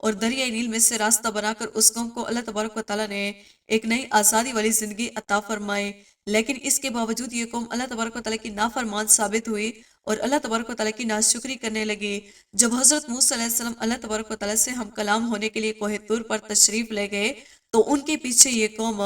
اور دریائے نیل میں سے راستہ بنا کر اس قوم کو اللہ تبارک و تعالیٰ نے ایک نئی آزادی والی زندگی عطا فرمائی۔ لیکن اس کے باوجود یہ قوم اللہ تبارک و تعالیٰ کی نافرمان ثابت ہوئی اور اللہ تبارک و تعالیٰ کی ناشکری کرنے لگی۔ جب حضرت موسیٰ علیہ السلام اللہ تبارک و تعالیٰ سے ہم کلام ہونے کے لیے کوہ طور پر تشریف لے گئے تو ان کے پیچھے یہ قوم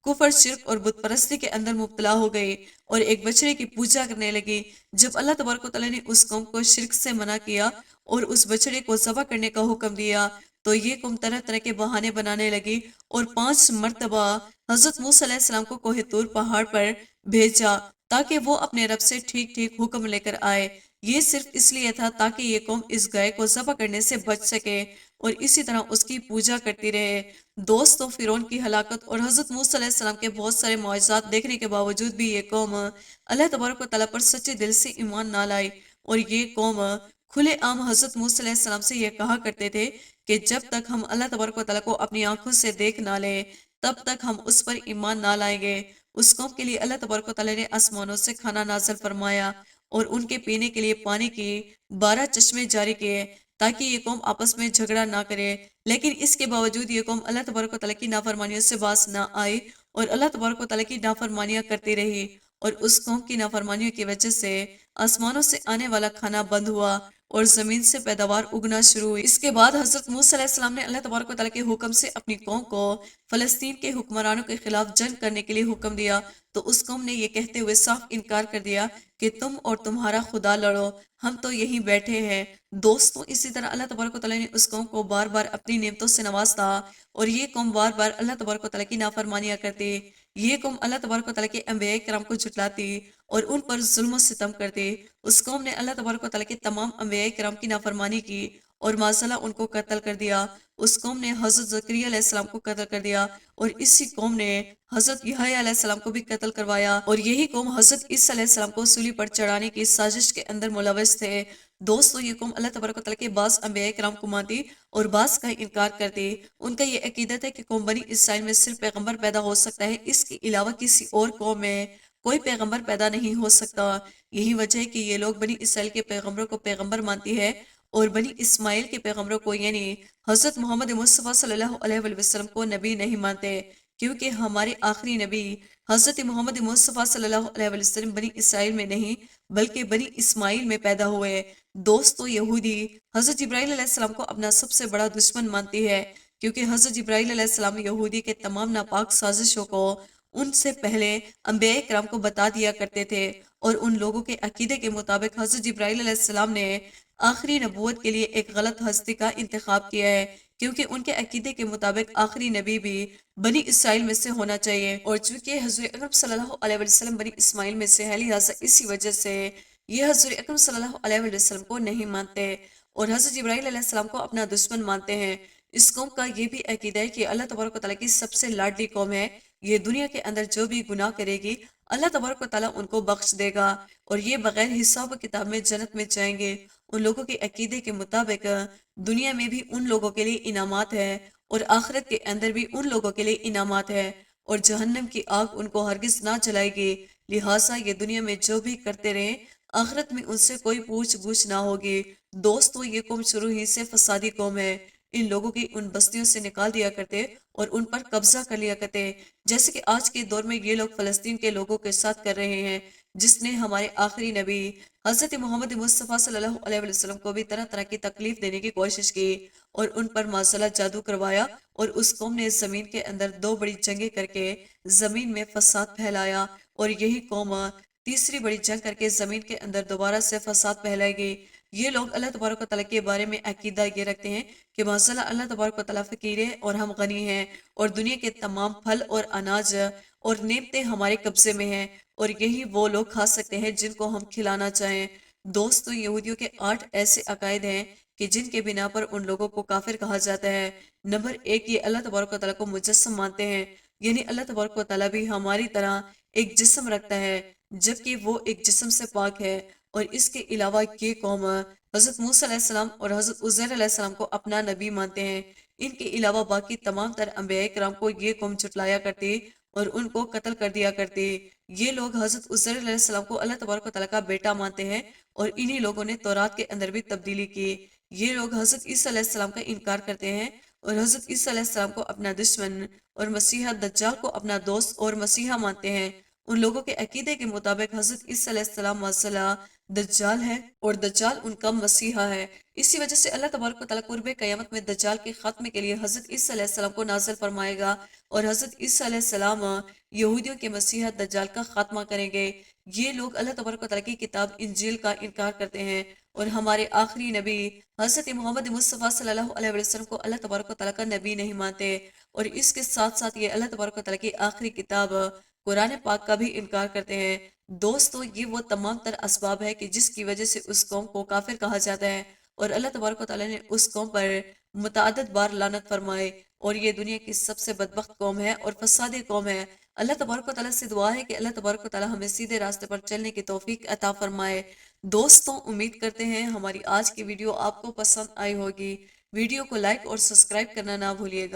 کفر، شرک اور بت پرستی کے اندر مبتلا ہو گئی اور ایک بچڑے کی پوجا کرنے لگی۔ جب اللہ تبارک و تعالیٰ نے اس قوم کو شرک سے منع کیا اور اس بچڑے کو ذبح کرنے کا حکم دیا تو یہ قوم طرح طرح کے بہانے بنانے لگی اور 5 مرتبہ حضرت موسیٰ علیہ السلام کو کوہ طور پہاڑ پر بھیجا تاکہ وہ اپنے رب سے ٹھیک ٹھیک حکم لے کر آئے۔ یہ صرف اس لیے تھا تاکہ یہ قوم اس گائے کو ذبح کرنے سے بچ سکے اور اسی طرح اس کی پوجا کرتی رہے۔ دوستو، فرعون کی ہلاکت اور حضرت موسیٰ علیہ السلام کے بہت سارے معجزات دیکھنے کے باوجود بھی یہ قوم اللہ تبارک و تعالیٰ پر سچے دل سے ایمان نہ لائی اور یہ قوم کھلے عام حضرت موسیٰ علیہ السلام سے یہ کہا کرتے تھے کہ جب تک ہم اللہ تبارک و تعالیٰ کو اپنی آنکھوں سے دیکھ نہ لیں تب تک ہم اس پر ایمان نہ لائیں گے۔ اس قوم کے لیے اللہ تبارک و تعالیٰ نے آسمانوں سے کھانا نازل فرمایا اور ان کے پینے کے لیے پانی کی 12 چشمے جاری کیے تاکہ یہ قوم آپس میں جھگڑا نہ کرے، لیکن اس کے باوجود یہ قوم اللہ تبارک و تعالیٰ کی نافرمانیوں سے باز نہ آئی اور اللہ تبارک و تعالیٰ کی نافرمانیاں کرتی رہی اور اس قوم کی نافرمانیوں کی وجہ سے آسمانوں سے آنے والا کھانا بند ہوا اور زمین سے پیداوار اگنا شروع ہوئی۔ اس کے بعد حضرت موسیٰ علیہ السلام نے اللہ تبارک و تعالیٰ کے حکم سے اپنی قوم کو فلسطین کے حکمرانوں کے خلاف جنگ کرنے کے لیے حکم دیا تو اس قوم نے یہ کہتے ہوئے صاف انکار کر دیا کہ تم اور تمہارا خدا لڑو، ہم تو یہیں بیٹھے ہیں۔ دوستوں، اسی طرح اللہ تبارک و تعالیٰ نے اس قوم کو بار بار اپنی نعمتوں سے نوازتا اور یہ قوم بار بار اللہ تبارک و تعالیٰ کی نافرمانیاں کرتی۔ یہ قوم اللہ تبارک و تعالیٰ کے انبیاء کرام کو جھٹلاتی اور ان پر ظلم و ستم کرتی۔ اس قوم نے اللہ تبارک و تعالیٰ کے تمام انبیاء کرام کی نافرمانی کی اور معاذ ان کو قتل کر دیا۔ اس قوم نے حضرت زکریا علیہ السلام کو قتل کر دیا اور اسی قوم نے حضرت یحییٰ علیہ السلام کو بھی قتل کروایا اور یہی قوم حضرت عیسیٰ علیہ السلام کو سولی پر چڑھانے کی سازش کے اندر ملوث تھے۔ دوستو، یہ قوم اللہ تبارک و تعالیٰ کے بعض انبیاء کرام کو مانتی اور بعض کا انکار کرتی۔ ان کا یہ عقیدت ہے کہ قوم بنی اسرائیل میں صرف پیغمبر پیدا ہو سکتا ہے، اس کے علاوہ کسی اور قوم میں کوئی پیغمبر پیدا نہیں ہو سکتا۔ یہی وجہ ہے کہ یہ لوگ بنی اسرائیل کے پیغمبروں کو پیغمبر مانتی ہے اور بنی اسماعیل کے پیغمبروں کو یعنی حضرت محمد مصطفیٰ صلی اللہ علیہ وآلہ وسلم کو نبی نہیں مانتے، کیونکہ ہمارے آخری نبی حضرت محمد مصطفیٰ صلی اللہ علیہ وآلہ وسلم بنی اسرائیل میں نہیں بلکہ بنی اسماعیل میں پیدا ہوئے۔ دوستو، یہودی حضرت جبرائیل علیہ السلام کو اپنا سب سے بڑا دشمن مانتی ہے، کیونکہ حضرت جبرائیل علیہ السلام یہودی کے تمام ناپاک سازشوں کو ان سے پہلے انبیاء کرام کو بتا دیا کرتے تھے اور ان لوگوں کے عقیدے کے مطابق حضرت جبرائیل علیہ السلام نے آخری نبوت کے لیے ایک غلط ہستی کا انتخاب کیا ہے، کیونکہ ان کے عقیدے کے مطابق آخری نبی بھی بنی اسرائیل میں سے ہونا چاہیے اور چونکہ حضور اکرم صلی اللہ علیہ وسلم بنی اسماعیل میں سے ہے، لہٰذا اسی وجہ سے یہ حضور اکرم صلی اللہ علیہ وسلم کو نہیں مانتے اور حضرت جبرائیل علیہ السلام کو اپنا دشمن مانتے ہیں۔ اس قوم کا یہ بھی عقیدہ ہے کہ اللہ تبارک و تعالیٰ کی سب سے لاڈلی قوم ہے، یہ دنیا کے اندر جو بھی گناہ کرے گی اللہ تبارک و تعالیٰ ان کو بخش دے گا اور یہ بغیر حساب و کتاب میں جنت میں جائیں گے۔ ان لوگوں کے عقیدے کے مطابق دنیا میں بھی ان لوگوں کے لیے انعامات ہیں اور آخرت کے اندر بھی ان لوگوں کے لیے انعامات ہیں اور جہنم کی آگ ان کو ہرگز نہ جلائے گی، لہٰذا یہ دنیا میں جو بھی کرتے رہیں آخرت میں ان سے کوئی پوچھ گچھ نہ ہوگی۔ دوستو، یہ قوم شروع ہی سے فسادی قوم ہے، ان لوگوں کی ان بستیوں سے نکال دیا کرتے اور ان پر قبضہ کر لیا کرتے، جیسے کہ آج کے دور میں یہ لوگ فلسطین کے لوگوں کے ساتھ کر رہے ہیں، جس نے ہمارے آخری نبی حضرت محمد مصطفیٰ صلی اللہ علیہ وسلم کو بھی طرح طرح کی تکلیف دینے کی کوشش کی اور ان پر معذلہ جادو کروایا اور اس قوم نے زمین کے اندر 2 بڑی جنگیں کر کے زمین میں فساد پھیلایا اور یہی قوم تیسری بڑی جنگ کر کے زمین کے اندر دوبارہ سے فساد پھیلائے گی۔ یہ لوگ اللہ تبارک و تعالیٰ کے بارے میں عقیدہ یہ رکھتے ہیں کہ معاذ اللہ تبارک و تعالیٰ فقیر ہے اور ہم غنی ہیں اور دنیا کے تمام پھل اور اناج اور نعمتیں ہمارے قبضے میں ہیں اور یہی وہ لوگ کھا سکتے ہیں جن کو ہم کھلانا چاہیں۔ دوستو، یہودیوں کے 8 ایسے عقائد ہیں کہ جن کے بنا پر ان لوگوں کو کافر کہا جاتا ہے۔ نمبر 1، یہ اللہ تبارک و تعالیٰ کو مجسم مانتے ہیں، یعنی اللہ تبارک و تعالیٰ بھی ہماری طرح ایک جسم رکھتا ہے جبکہ وہ ایک جسم سے پاک ہے۔ اور اس کے علاوہ یہ قوم حضرت موسیٰ علیہ السلام اور حضرت عزیر علیہ السلام کو اپنا نبی مانتے ہیں۔ ان کے علاوہ باقی تمام تر انبیاء کرام کو یہ قوم جھٹلایا کرتی اور ان کو قتل کر دیا کرتی۔ یہ لوگ حضرت عزیر علیہ السلام کو اللہ تبارک و تعالیٰ کا بیٹا مانتے ہیں اور انہی لوگوں نے تورات کے اندر بھی تبدیلی کی۔ یہ لوگ حضرت عیسیٰ علیہ السلام کا انکار کرتے ہیں اور حضرت عیسیٰ علیہ السلام کو اپنا دشمن اور مسیحا دجال کو اپنا دوست اور مسیحا مانتے ہیں۔ ان لوگوں کے عقیدے کے مطابق حضرت عیسیٰ علیہ السلام مسیح دجال ہے اور دجال ان کا مسیحا ہے۔ اسی وجہ سے اللہ تبارک و تعالیٰ قرب قیامت میں دجال کے خاتمے کے لیے حضرت عیسیٰ علیہ السلام کو نازل فرمائے گا اور حضرت عیسیٰ علیہ السلام یہودیوں کے مسیحا دجال کا خاتمہ کریں گے۔ یہ لوگ اللہ تبارک و تعالیٰ کی کتاب انجیل کا انکار کرتے ہیں اور ہمارے آخری نبی حضرت محمد مصطفیٰ صلی اللہ علیہ وسلم کو اللہ تبارک و تعالیٰ کا نبی نہیں مانتے، اور اس کے ساتھ ساتھ یہ اللہ تبارک و تعالیٰ کی آخری کتاب قرآن پاک کا بھی انکار کرتے ہیں۔ دوستو، یہ وہ تمام تر اسباب ہے کہ جس کی وجہ سے اس قوم کو کافر کہا جاتا ہے، اور اللہ تبارک و تعالیٰ نے اس قوم پر متعدد بار لعنت فرمائے، اور یہ دنیا کی سب سے بدبخت قوم ہے اور فسادی قوم ہے۔ اللہ تبارک و تعالیٰ سے دعا ہے کہ اللہ تبارک و تعالیٰ ہمیں سیدھے راستے پر چلنے کی توفیق عطا فرمائے۔ دوستوں، امید کرتے ہیں ہماری آج کی ویڈیو آپ کو پسند آئی ہوگی۔ ویڈیو کو لائک اور سبسکرائب کرنا نہ بھولیے گا۔